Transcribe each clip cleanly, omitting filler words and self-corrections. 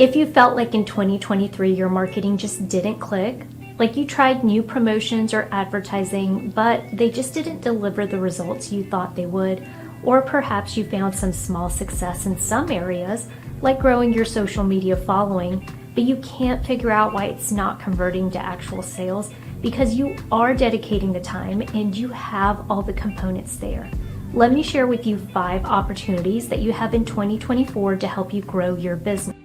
If you felt like in 2023 your marketing just didn't click, like you tried new promotions or advertising, but they just didn't deliver the results you thought they would, or perhaps you found some small success in some areas, like growing your social media following, but you can't figure out why it's not converting to actual sales because you are dedicating the time and you have all the components there. Let me share with you 5 opportunities that you have in 2024 to help you grow your business.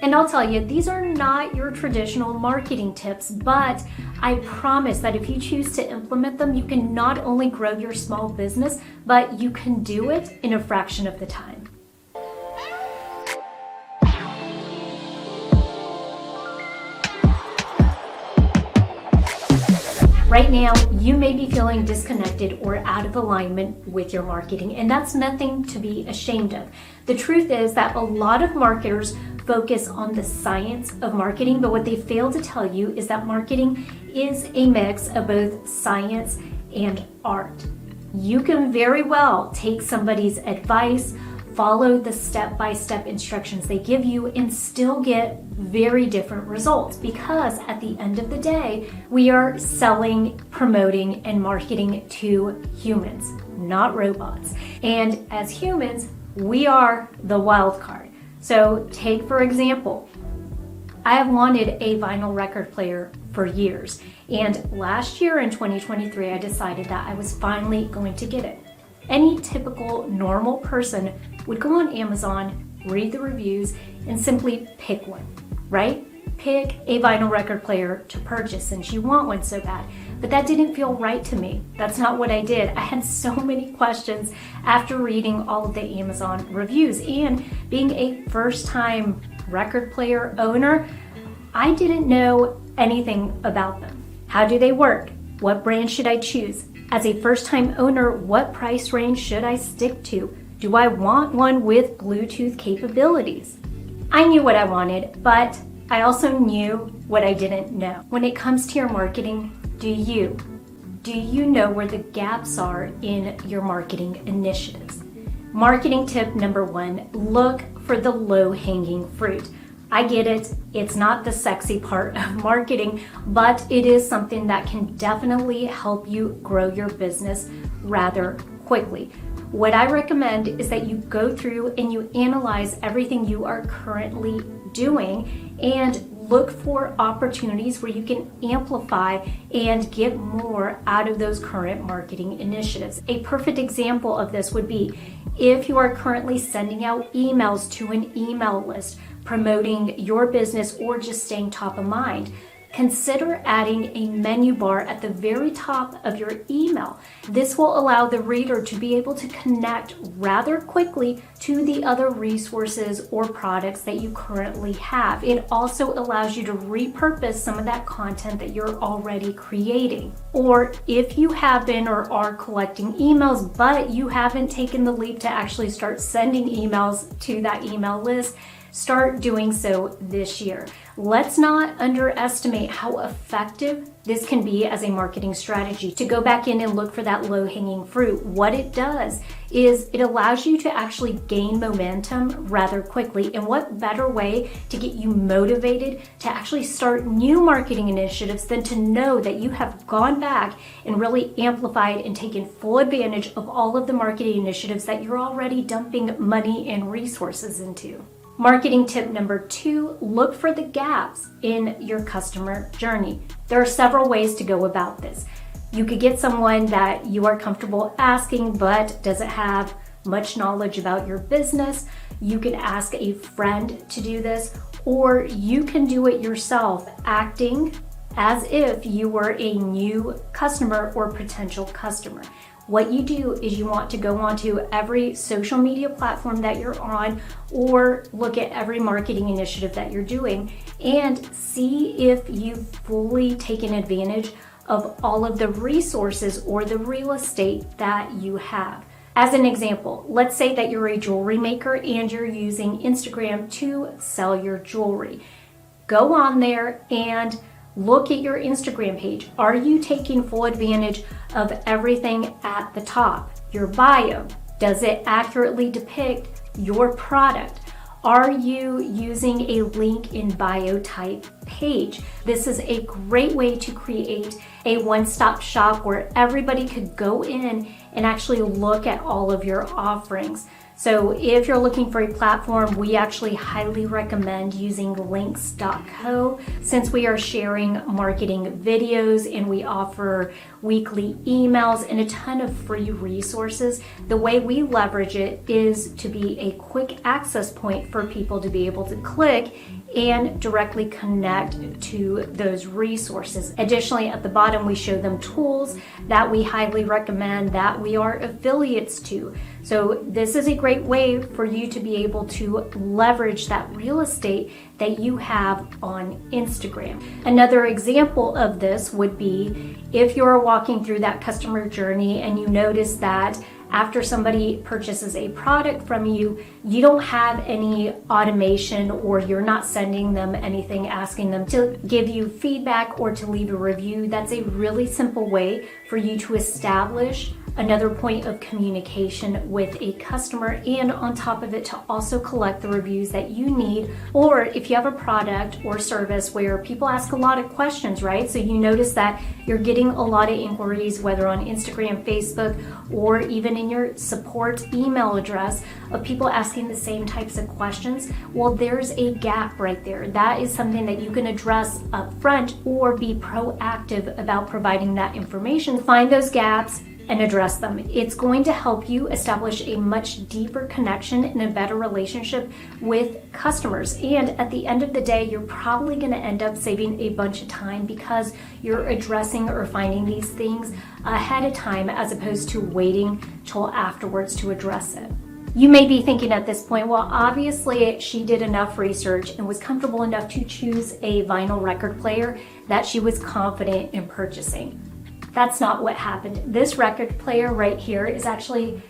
And I'll tell you, these are not your traditional marketing tips, but I promise that if you choose to implement them, you can not only grow your small business, but you can do it in a fraction of the time. Right now, you may be feeling disconnected or out of alignment with your marketing, and that's nothing to be ashamed of. The truth is that a lot of marketers focus on the science of marketing, but what they fail to tell you is that marketing is a mix of both science and art. You can very well take somebody's advice, follow the step-by-step instructions they give you, and still get very different results, because at the end of the day, we are selling, promoting, and marketing to humans, not robots. And as humans, we are the wild card. So take, for example, I have wanted a vinyl record player for years, and last year in 2023, I decided that I was finally going to get it. Any typical normal person would go on Amazon, read the reviews, and simply pick one, right? Pick a vinyl record player to purchase since you want one so bad. But that didn't feel right to me. That's not what I did. I had so many questions after reading all of the Amazon reviews, and being a first-time record player owner, I didn't know anything about them. How do they work? What brand should I choose? As a first-time owner, what price range should I stick to? Do I want one with Bluetooth capabilities? I knew what I wanted, but I also knew what I didn't know. When it comes to your marketing, do you know where the gaps are in your marketing initiatives? Marketing tip number 1, look for the low-hanging fruit. I get it, it's not the sexy part of marketing, but it is something that can definitely help you grow your business rather quickly. What I recommend is that you go through and you analyze everything you are currently doing and look for opportunities where you can amplify and get more out of those current marketing initiatives. A perfect example of this would be if you are currently sending out emails to an email list, promoting your business, or just staying top of mind. Consider adding a menu bar at the very top of your email. This will allow the reader to be able to connect rather quickly to the other resources or products that you currently have. It also allows you to repurpose some of that content that you're already creating. Or if you have been or are collecting emails, but you haven't taken the leap to actually start sending emails to that email list, start doing so this year. Let's not underestimate how effective this can be as a marketing strategy to go back in and look for that low-hanging fruit. What it does is it allows you to actually gain momentum rather quickly. And what better way to get you motivated to actually start new marketing initiatives than to know that you have gone back and really amplified and taken full advantage of all of the marketing initiatives that you're already dumping money and resources into. Marketing tip number 2, look for the gaps in your customer journey. There are several ways to go about this. You could get someone that you are comfortable asking but doesn't have much knowledge about your business. You could ask a friend to do this, or you can do it yourself, acting as if you were a new customer or potential customer. What you do is you want to go onto every social media platform that you're on, or look at every marketing initiative that you're doing and see if you've fully taken advantage of all of the resources or the real estate that you have. As an example, let's say that you're a jewelry maker and you're using Instagram to sell your jewelry. Go on there and look at your Instagram page. Are you taking full advantage of everything at the top? Your bio, does it accurately depict your product? Are you using a link in bio type page? This is a great way to create a one-stop shop where everybody could go in and actually look at all of your offerings. So if you're looking for a platform, we actually highly recommend using links.co, since we are sharing marketing videos and we offer weekly emails and a ton of free resources. The way we leverage it is to be a quick access point for people to be able to click and directly connect to those resources. Additionally, at the bottom, we show them tools that we highly recommend that we are affiliates to. So this is a great way for you to be able to leverage that real estate that you have on Instagram. Another example of this would be if you're walking through that customer journey and you notice that after somebody purchases a product from you, you don't have any automation, or you're not sending them anything asking them to give you feedback or to leave a review. That's a really simple way for you to establish another point of communication with a customer, and on top of it to also collect the reviews that you need. Or if you have a product or service where people ask a lot of questions, right? So you notice that you're getting a lot of inquiries, whether on Instagram, Facebook, or even in your support email address, of people asking the same types of questions. Well, there's a gap right there. That is something that you can address up front or be proactive about providing that information. Find those gaps and address them. It's going to help you establish a much deeper connection and a better relationship with customers. And at the end of the day, you're probably going to end up saving a bunch of time because you're addressing or finding these things ahead of time as opposed to waiting till afterwards to address it. You may be thinking at this point, well, obviously she did enough research and was comfortable enough to choose a vinyl record player that she was confident in purchasing. That's not what happened. This record player right here is actually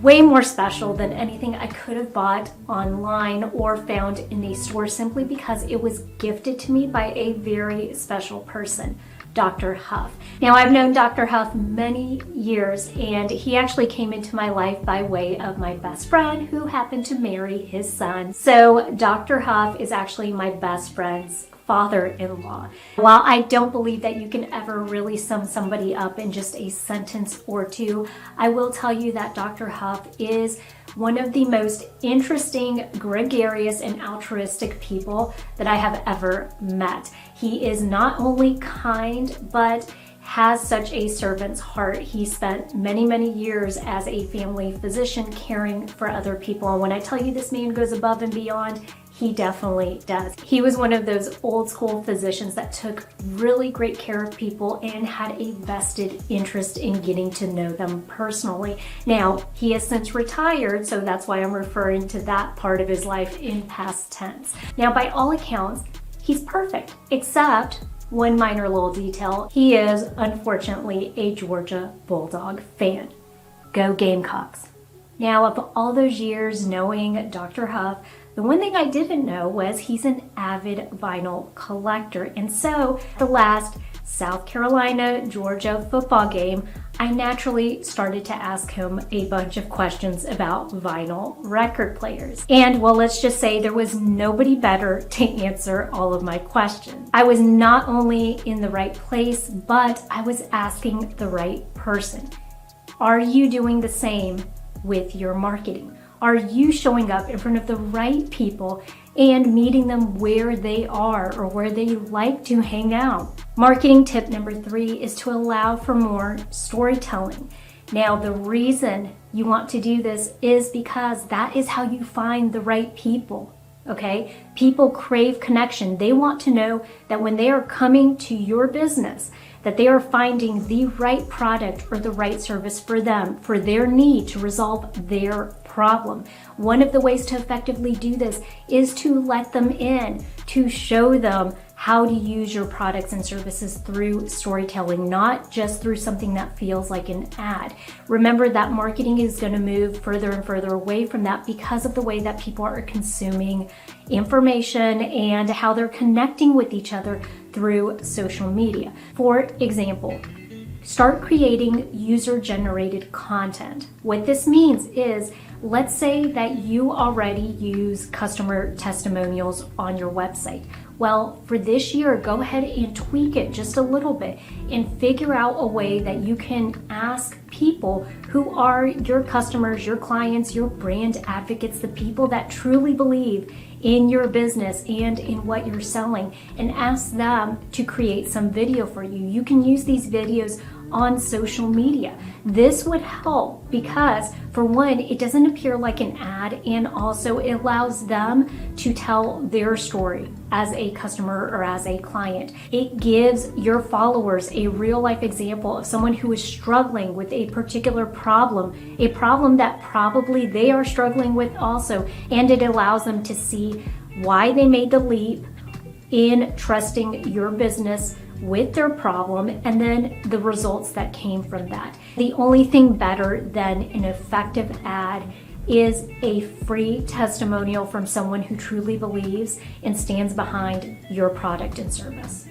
way more special than anything I could have bought online or found in a store, simply because it was gifted to me by a very special person, Dr. Huff. Now, I've known Dr. Huff many years, and he actually came into my life by way of my best friend who happened to marry his son. So Dr. Huff is actually my best friend's father-in-law. While I don't believe that you can ever really sum somebody up in just a sentence or two, I will tell you that Dr. Huff is one of the most interesting, gregarious, and altruistic people that I have ever met. He is not only kind, but has such a servant's heart. He spent many, many years as a family physician caring for other people. And when I tell you this man goes above and beyond, he definitely does. He was one of those old school physicians that took really great care of people and had a vested interest in getting to know them personally. Now, he has since retired, so that's why I'm referring to that part of his life in past tense. Now, by all accounts, he's perfect, except one minor little detail. He is, unfortunately, a Georgia Bulldog fan. Go Gamecocks. Now, of all those years knowing Dr. Huff, the one thing I didn't know was he's an avid vinyl collector. And so the last South Carolina-Georgia football game, I naturally started to ask him a bunch of questions about vinyl record players. And well, let's just say there was nobody better to answer all of my questions. I was not only in the right place, but I was asking the right person. Are you doing the same with your marketing? Are you showing up in front of the right people and meeting them where they are or where they like to hang out? Marketing tip number 3 is to allow for more storytelling. Now, the reason you want to do this is because that is how you find the right people. Okay? People crave connection. They want to know that when they are coming to your business, that they are finding the right product or the right service for them, for their need to resolve their problem. One of the ways to effectively do this is to let them in, to show them how to use your products and services through storytelling, not just through something that feels like an ad. Remember that marketing is going to move further and further away from that because of the way that people are consuming information and how they're connecting with each other through social media. For example, start creating user-generated content. What this means is Let's say that you already use customer testimonials on your website. Well, for this year, go ahead and tweak it just a little bit and figure out a way that you can ask people who are your customers, your clients, your brand advocates, the people that truly believe in your business and in what you're selling, and ask them to create some video for you. You can use these videos on social media. This would help because, for one, it doesn't appear like an ad, and also it allows them to tell their story as a customer or as a client. It gives your followers a real life example of someone who is struggling with a particular problem, a problem that probably they are struggling with also, and it allows them to see why they made the leap in trusting your business with their problem, and then the results that came from that. The only thing better than an effective ad is a free testimonial from someone who truly believes and stands behind your product and service.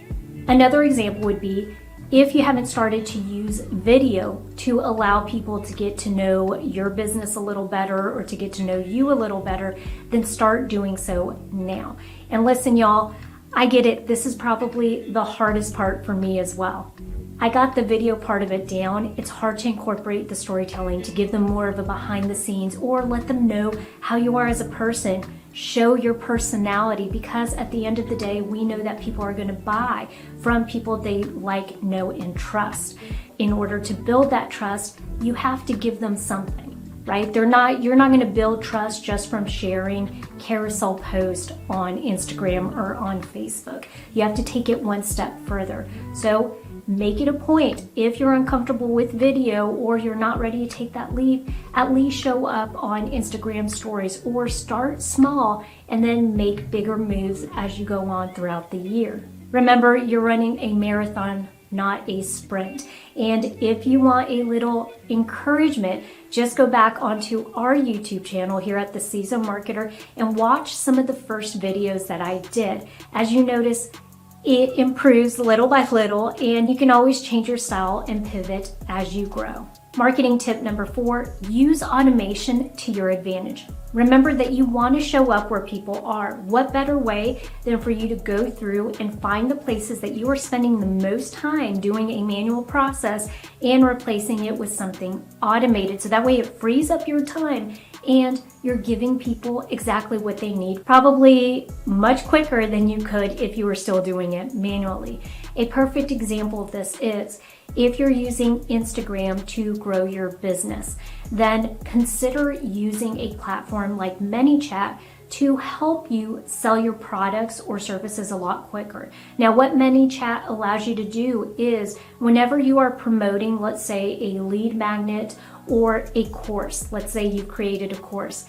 Another example would be if you haven't started to use video to allow people to get to know your business a little better or to get to know you a little better, then start doing so now. And listen, y'all, I get it. This is probably the hardest part for me as well. I got the video part of it down. It's hard to incorporate the storytelling to give them more of a behind the scenes or let them know how you are as a person. Show your personality, because at the end of the day, we know that people are going to buy from people they like, know, and trust. In order to build that trust, you have to give them something. Right? You're not going to build trust just from sharing carousel posts on Instagram or on Facebook. You have to take it one step further. So make it a point, if you're uncomfortable with video or you're not ready to take that leap, at least show up on Instagram stories, or start small and then make bigger moves as you go on throughout the year. Remember, you're running a marathon, not a sprint. And if you want a little encouragement, just go back onto our YouTube channel here at The Seasoned Marketer and watch some of the first videos that I did. As you notice, it improves little by little, and you can always change your style and pivot as you grow. Marketing tip number 4, use automation to your advantage. Remember that you want to show up where people are. What better way than for you to go through and find the places that you are spending the most time doing a manual process and replacing it with something automated. So that way it frees up your time and you're giving people exactly what they need, probably much quicker than you could if you were still doing it manually. A perfect example of this is if you're using Instagram to grow your business, then consider using a platform like ManyChat to help you sell your products or services a lot quicker. Now, what ManyChat allows you to do is whenever you are promoting, let's say, a lead magnet or a course, let's say you've created a course,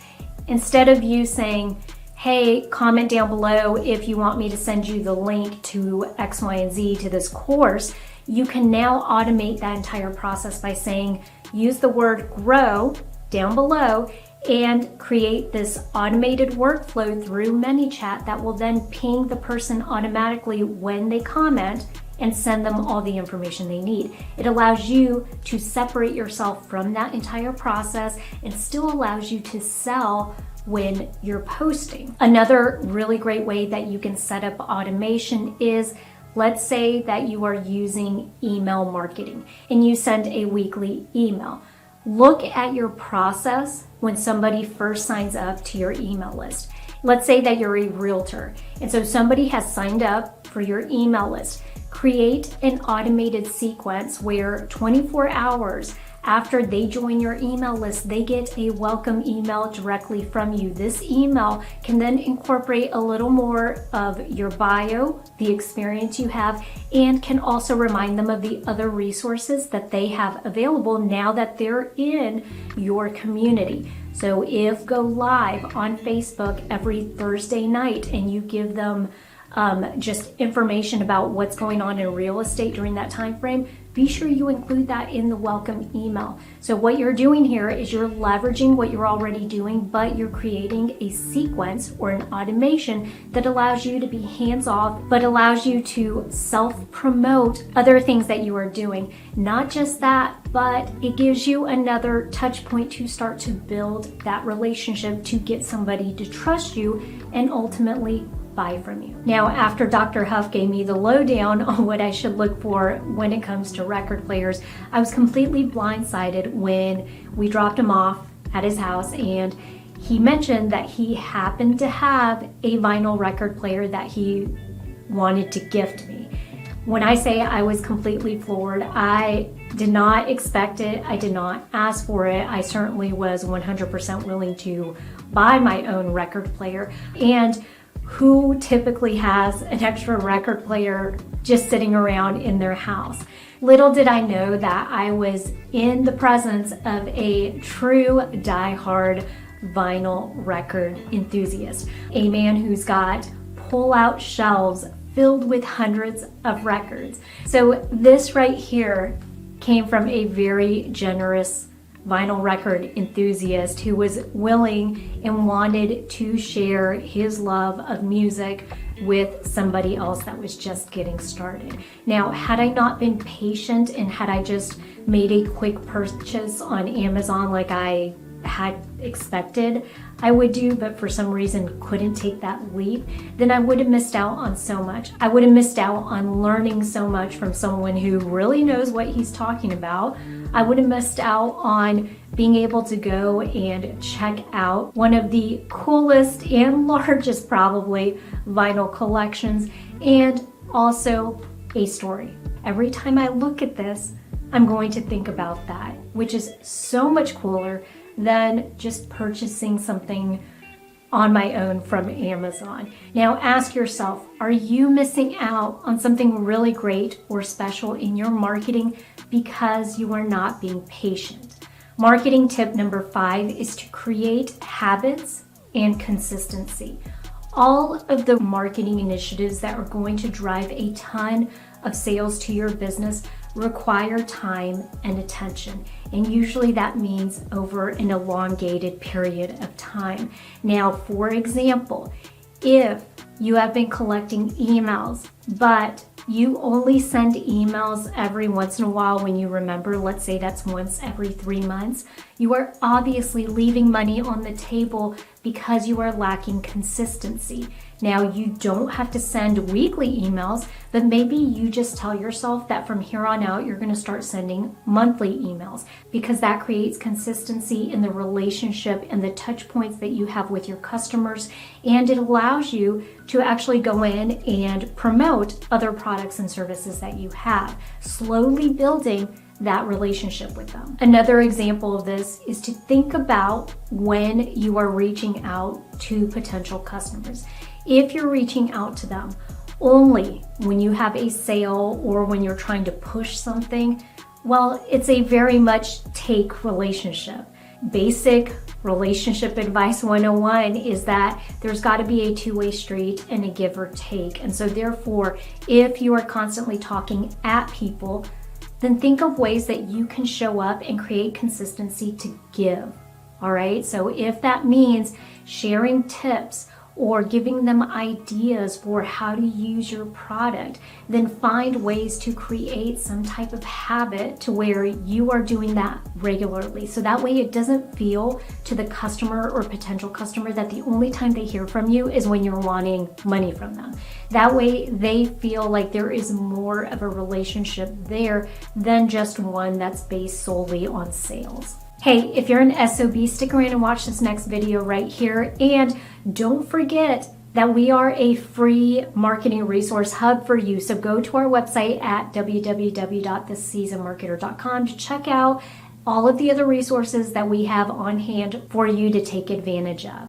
instead of you saying, hey, comment down below if you want me to send you the link to X, Y, and Z to this course, you can now automate that entire process by saying, use the word grow down below and create this automated workflow through ManyChat that will then ping the person automatically when they comment and send them all the information they need. It allows you to separate yourself from that entire process and still allows you to sell when you're posting. Another really great way that you can set up automation is, let's say that you are using email marketing and you send a weekly email. Look at your process when somebody first signs up to your email list. Let's say that you're a realtor, and so somebody has signed up for your email list. Create an automated sequence where 24 hours after they join your email list, they get a welcome email directly from you. This email can then incorporate a little more of your bio, the experience you have, and can also remind them of the other resources that they have available now that they're in your community. So if go live on Facebook every Thursday night and you give them just information about what's going on in real estate during that time frame, be sure you include that in the welcome email. So what you're doing here is you're leveraging what you're already doing, but you're creating a sequence or an automation that allows you to be hands-off, but allows you to self-promote other things that you are doing. Not just that, but it gives you another touch point to start to build that relationship, to get somebody to trust you and ultimately buy from you. Now, after Dr. Huff gave me the lowdown on what I should look for when it comes to record players, I was completely blindsided when we dropped him off at his house and he mentioned that he happened to have a vinyl record player that he wanted to gift me. When I say I was completely floored, I did not expect it. I did not ask for it. I certainly was 100% willing to buy my own record player. And who typically has an extra record player just sitting around in their house? Little did I know that I was in the presence of a true diehard vinyl record enthusiast, a man who's got pull-out shelves filled with hundreds of records. So this right here came from a very generous vinyl record enthusiast who was willing and wanted to share his love of music with somebody else that was just getting started. Now, had I not been patient and had I just made a quick purchase on Amazon like I had expected I would do, but for some reason couldn't take that leap, then I would have missed out on so much. I would have missed out on learning so much from someone who really knows what he's talking about. I would have missed out on being able to go and check out one of the coolest and largest probably vinyl collections, and also a story. Every time I look at this, I'm going to think about that, which is so much cooler than just purchasing something on my own from Amazon. Now ask yourself, are you missing out on something really great or special in your marketing because you are not being patient? Marketing tip number 5 is to create habits and consistency. All of the marketing initiatives that are going to drive a ton of sales to your business require time and attention, and usually that means over an elongated period of time. Now, for example, if you have been collecting emails, but you only send emails every once in a while when you remember, let's say that's once every 3 months, you are obviously leaving money on the table because you are lacking consistency. Now, you don't have to send weekly emails, but maybe you just tell yourself that from here on out, you're going to start sending monthly emails, because that creates consistency in the relationship and the touch points that you have with your customers. And it allows you to actually go in and promote other products and services that you have, slowly building that relationship with them. Another example of this is to think about when you are reaching out to potential customers. If you're reaching out to them only when you have a sale or when you're trying to push something, well, it's a very much take relationship. Basic relationship advice 101 is that there's got to be a two-way street and a give or take. And so therefore, if you are constantly talking at people, then think of ways that you can show up and create consistency to give. All right. So if that means sharing tips or giving them ideas for how to use your product, then find ways to create some type of habit to where you are doing that regularly. So that way it doesn't feel to the customer or potential customer that the only time they hear from you is when you're wanting money from them. That way they feel like there is more of a relationship there than just one that's based solely on sales. Hey, if you're an SOB, stick around and watch this next video right here. And don't forget that we are a free marketing resource hub for you. So go to our website at www.theseasonedmarketer.com to check out all of the other resources that we have on hand for you to take advantage of.